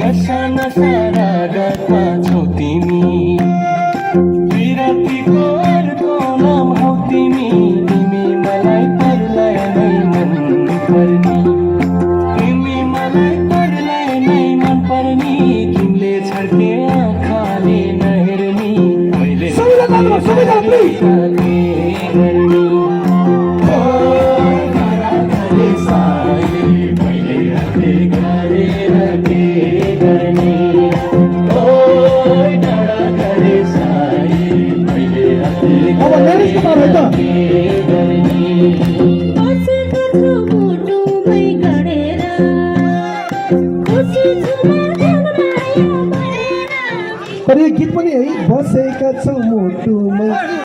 नशा नशा रागातमा छौ तिमी विरतीको अर्को नाम हौ तिमी तिमी मलाई परलाई नै मन पर्नी तिमी मलाई परलाई नै मन पर्नी तिमीले छड्के आँखाले नहेर्नी मैले गर्नी तर यो गीत पनि है बसेका छौ मुटुमा